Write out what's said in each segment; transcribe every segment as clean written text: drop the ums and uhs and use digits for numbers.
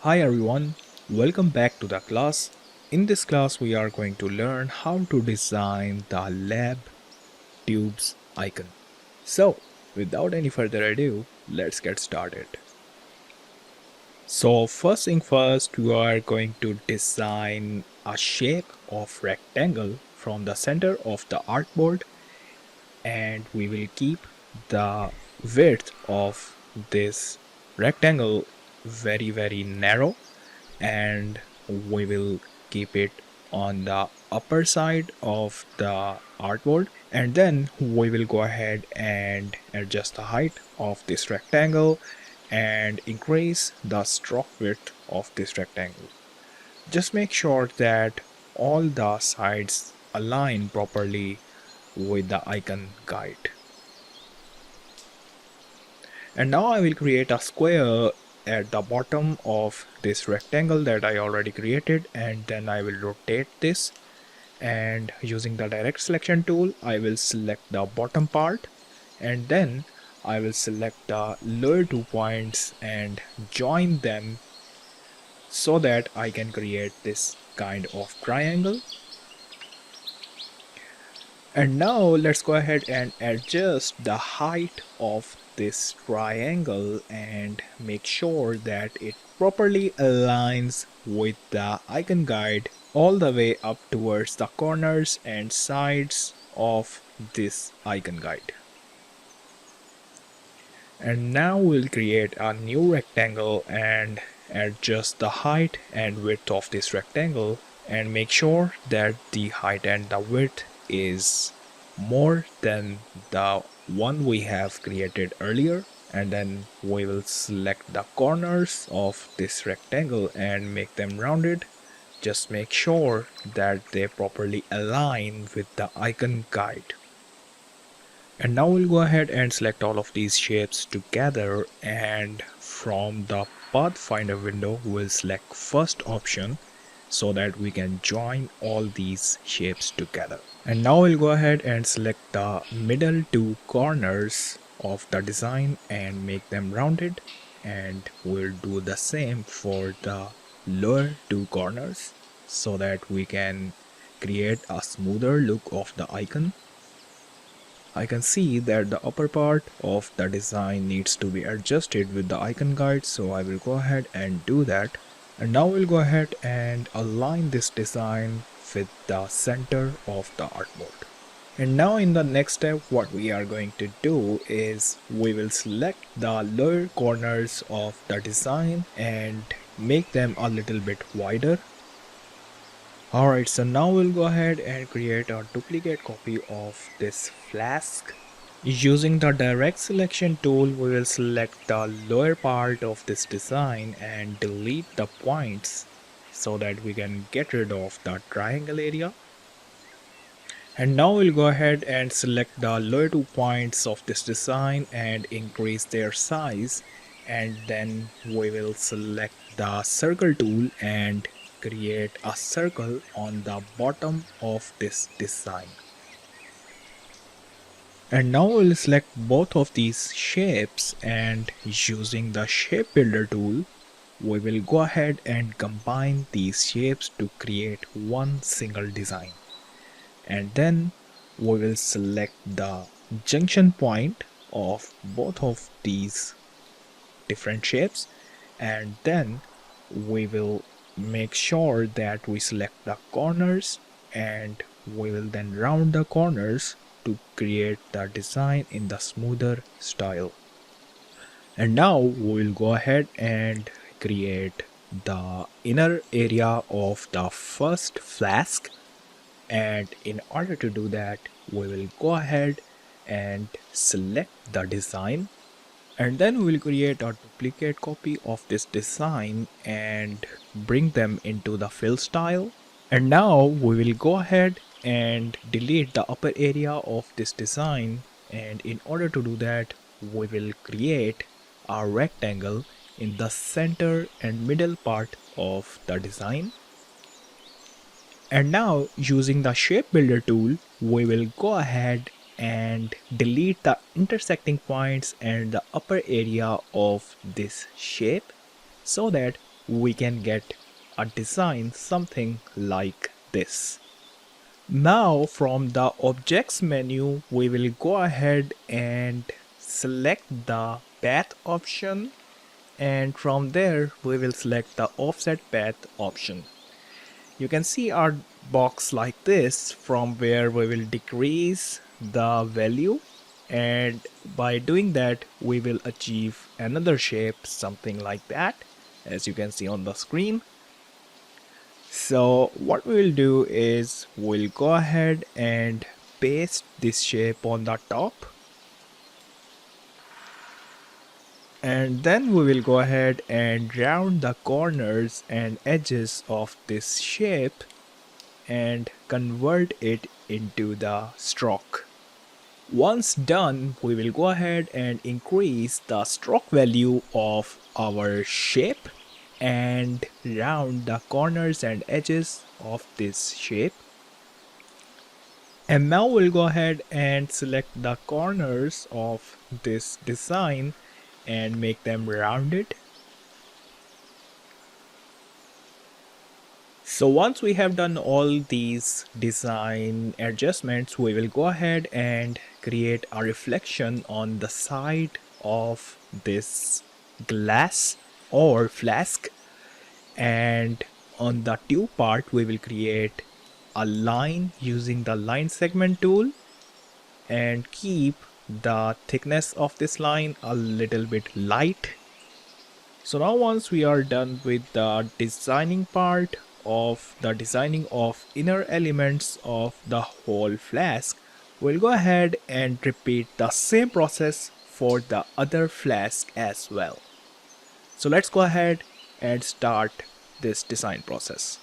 Hi everyone, welcome back to the class. In this class we are going to learn how to design the lab tubes icon. So without any further ado, let's get started. So first thing first, we are going to design a shape of rectangle from the center of the artboard, and we will keep the width of this rectangle very narrow, and we will keep it on the upper side of the artboard, and then we will go ahead and adjust the height of this rectangle and increase the stroke width of this rectangle. Just make sure that all the sides align properly with the icon guide. And now I will create a square at the bottom of this rectangle that I already created, and then I will rotate this, and using the direct selection tool I will select the bottom part, and then I will select the lower 2 points and join them so that I can create this kind of triangle. And now let's go ahead and adjust the height of this triangle and make sure that it properly aligns with the icon guide all the way up towards the corners and sides of this icon guide. And now we'll create a new rectangle and adjust the height and width of this rectangle and make sure that the height and the width is more than the one we have created earlier. And then we will select the corners of this rectangle and make them rounded. Just make sure that they properly align with the icon guide. And now we'll go ahead and select all of these shapes together, and from the Pathfinder window we'll select first option so that we can join all these shapes together. And now we'll go ahead and select the middle two corners of the design and make them rounded, and we'll do the same for the lower two corners so that we can create a smoother look of the icon. I can see that the upper part of the design needs to be adjusted with the icon guide, so I will go ahead and do that. And now we'll go ahead and align this design with the center of the artboard. And now in the next step, what we are going to do is we will select the lower corners of the design and make them a little bit wider. Alright, so now we'll go ahead and create a duplicate copy of this flask. Using the direct selection tool, we will select the lower part of this design and delete the points so that we can get rid of the triangle area. And now we'll go ahead and select the lower 2 points of this design and increase their size, and then we will select the circle tool and create a circle on the bottom of this design. And now we'll select both of these shapes, and using the shape builder tool we will go ahead and combine these shapes to create one single design. And then we will select the junction point of both of these different shapes, and then we will make sure that we select the corners, and we will then round the corners to create the design in the smoother style. And now we will go ahead and create the inner area of the first flask, and in order to do that we will go ahead and select the design, and then we'll create a duplicate copy of this design and bring them into the fill style. And now we will go ahead and delete the upper area of this design, and in order to do that we will create a rectangle in the center and middle part of the design. And now using the shape builder tool we will go ahead and delete the intersecting points and the upper area of this shape so that we can get a design something like this. Now from the objects menu, we will go ahead and select the path option, and from there we will select the offset path option. You can see our box like this, from where we will decrease the value, and by doing that we will achieve another shape something like that, as you can see on the screen. So what we will do is we'll go ahead and paste this shape on the top, and then we will go ahead and round the corners and edges of this shape and convert it into the stroke. Once done, we will go ahead and increase the stroke value of our shape and round the corners and edges of this shape. And now we'll go ahead and select the corners of this design and make them rounded. So once we have done all these design adjustments, we will go ahead and create a reflection on the side of this glass or flask, and on the tube part we will create a line using the line segment tool and keep the thickness of this line a little bit light. So now once we are done with the designing part of the designing of inner elements of the whole flask, we'll go ahead and repeat the same process for the other flask as well. So let's go ahead and start this design process.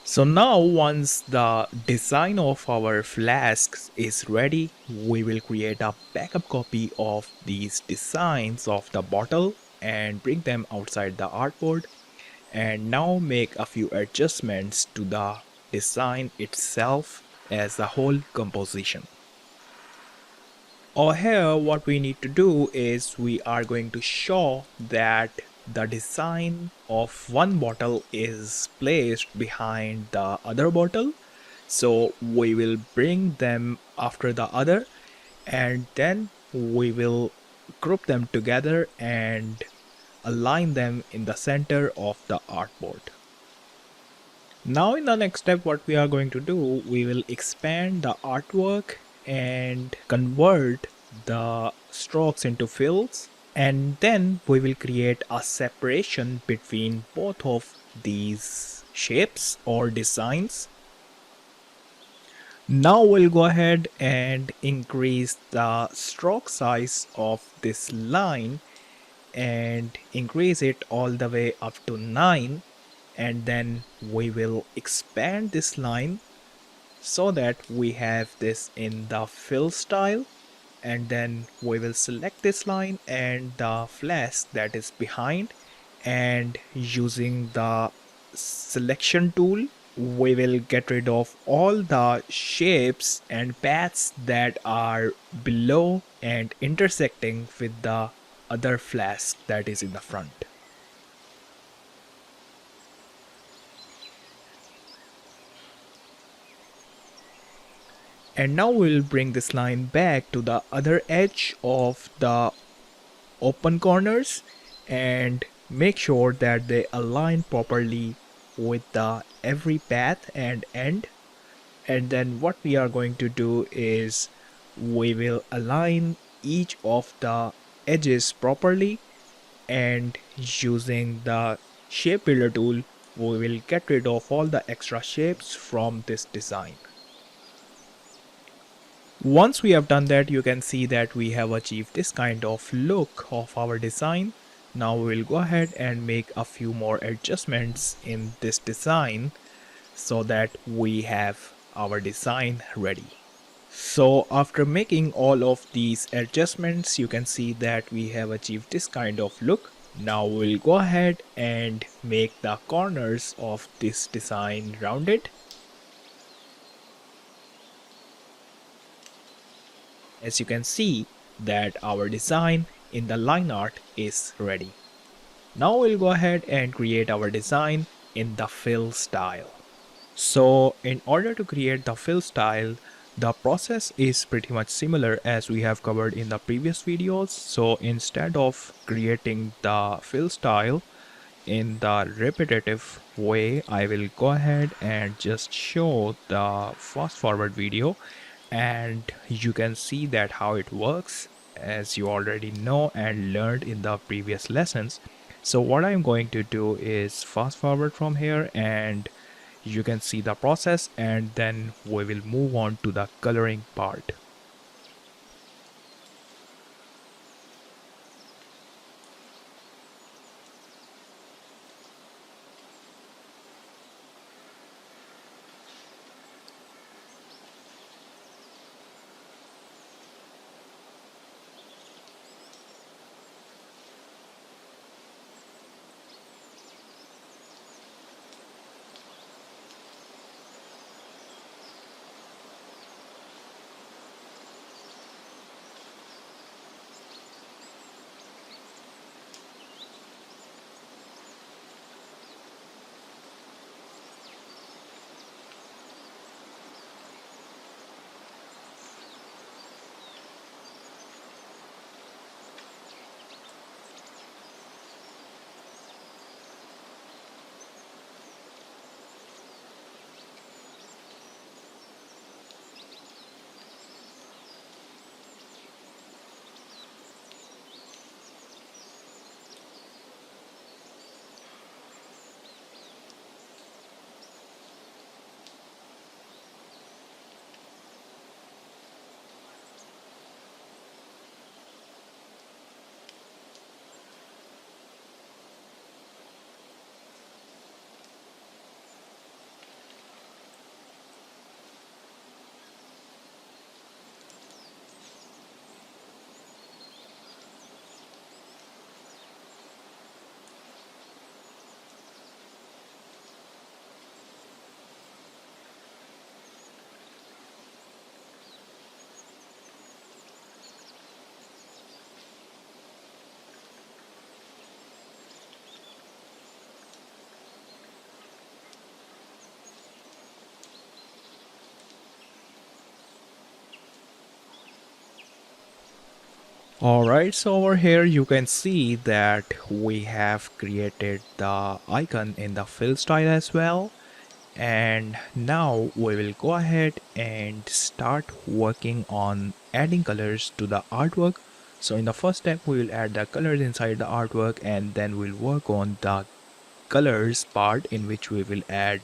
So now once the design of our flasks is ready, we will create a backup copy of these designs of the bottle and bring them outside the artboard, and now make a few adjustments to the design itself as a whole composition. Over here what we need to do is we are going to show that the design of one bottle is placed behind the other bottle. So we will bring them after the other, and then we will group them together and align them in the center of the artboard. Now in the next step what we are going to do, we will expand the artwork and convert the strokes into fills, and then we will create a separation between both of these shapes or designs. Now we'll go ahead and increase the stroke size of this line and increase it all the way up to 9, and then we will expand this line so that we have this in the fill style, and then we will select this line and the flask that is behind, and using the selection tool we will get rid of all the shapes and paths that are below and intersecting with the other flask that is in the front. And now we'll bring this line back to the other edge of the open corners and make sure that they align properly with the every path and end. And then what we are going to do is we will align each of the edges properly, and using the shape builder tool we will get rid of all the extra shapes from this design. Once we have done that, you can see that we have achieved this kind of look of our design. Now we will go ahead and make a few more adjustments in this design so that we have our design ready. So after making all of these adjustments, you can see that we have achieved this kind of look. Now we'll go ahead and make the corners of this design rounded. As you can see that our design in the line art is ready. Now we'll go ahead and create our design in the fill style. So in order to create the fill style, the process is pretty much similar as we have covered in the previous videos. So instead of creating the fill style in the repetitive way, I will go ahead and just show the fast forward video and you can see that how it works, as you already know and learned in the previous lessons. So what I'm going to do is fast forward from here and you can see the process, and then we will move on to the coloring part. Alright, so over here you can see that we have created the icon in the fill style as well. And now we will go ahead and start working on adding colors to the artwork. So in the first step we will add the colors inside the artwork, and then we'll work on the colors part in which we will add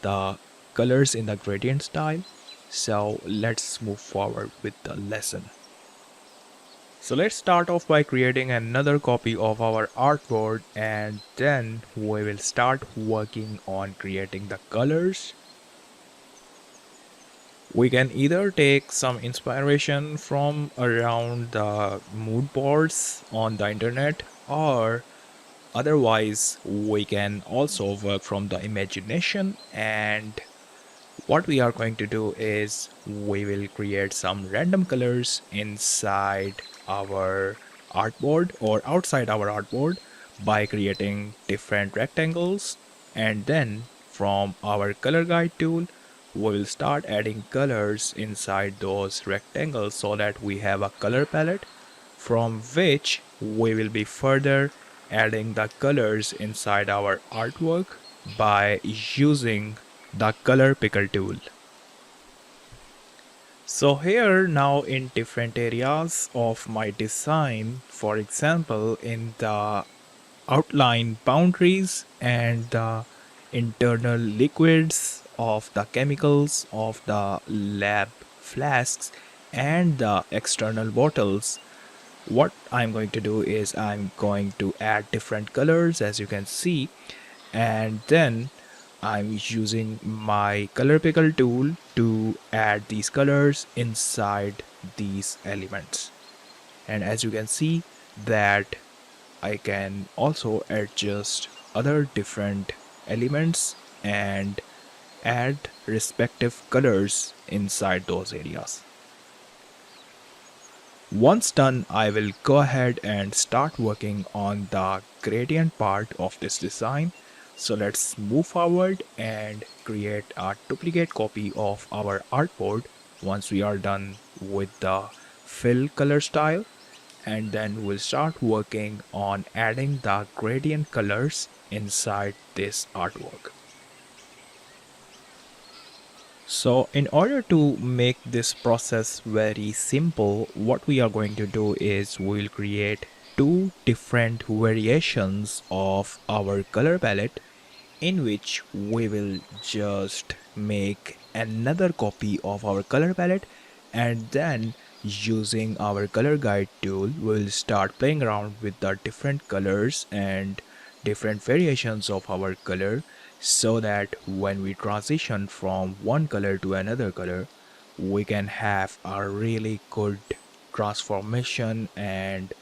the colors in the gradient style. So let's move forward with the lesson. So let's start off by creating another copy of our artboard, and then we will start working on creating the colors. We can either take some inspiration from around the mood boards on the internet, or otherwise we can also work from the imagination. And what we are going to do is we will create some random colors inside our artboard or outside our artboard by creating different rectangles, and then from our color guide tool we will start adding colors inside those rectangles so that we have a color palette from which we will be further adding the colors inside our artwork by using the color picker tool. So here now in different areas of my design, for example in the outline boundaries and the internal liquids of the chemicals of the lab flasks and the external bottles, what I'm going to do is I'm going to add different colors, as you can see, and then I'm using my color picker tool to add these colors inside these elements. And as you can see that I can also adjust other different elements and add respective colors inside those areas. Once done, I will go ahead and start working on the gradient part of this design. So let's move forward and create a duplicate copy of our artboard once we are done with the fill color style, and then we'll start working on adding the gradient colors inside this artwork. So in order to make this process very simple, what we are going to do is we'll create two different variations of our color palette, in which we will just make another copy of our color palette, and then using our color guide tool we'll start playing around with the different colors and different variations of our color, so that when we transition from one color to another color we can have a really good transformation and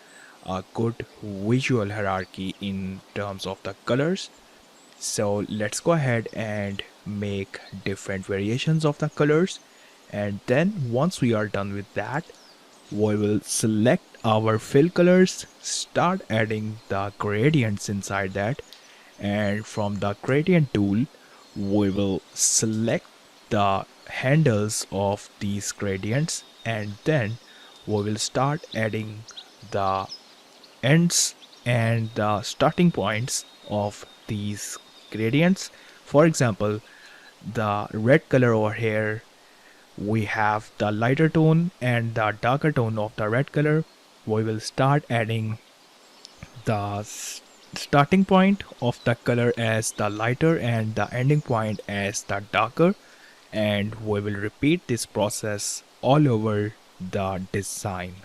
a good visual hierarchy in terms of the colors. So let's go ahead and make different variations of the colors, and then once we are done with that we will select our fill colors, start adding the gradients inside that, and from the gradient tool we will select the handles of these gradients, and then we will start adding the ends and the starting points of these gradients. For example, the red color over here, we have the lighter tone and the darker tone of the red color. We will start adding the starting point of the color as the lighter and the ending point as the darker, and we will repeat this process all over the design.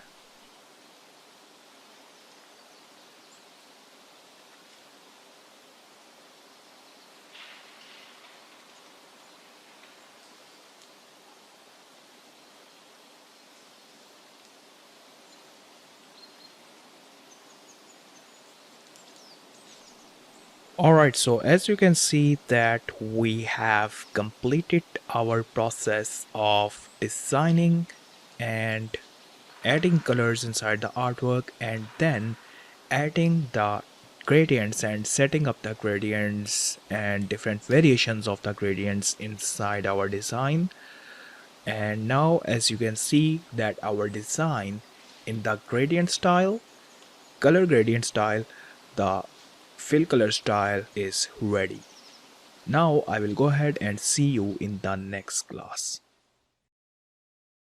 Alright, so as you can see that we have completed our process of designing and adding colors inside the artwork, and then adding the gradients and setting up the gradients and different variations of the gradients inside our design. And now as you can see that our design in the gradient style, color gradient style, the fill color style is ready. Now I will go ahead and see you in the next class.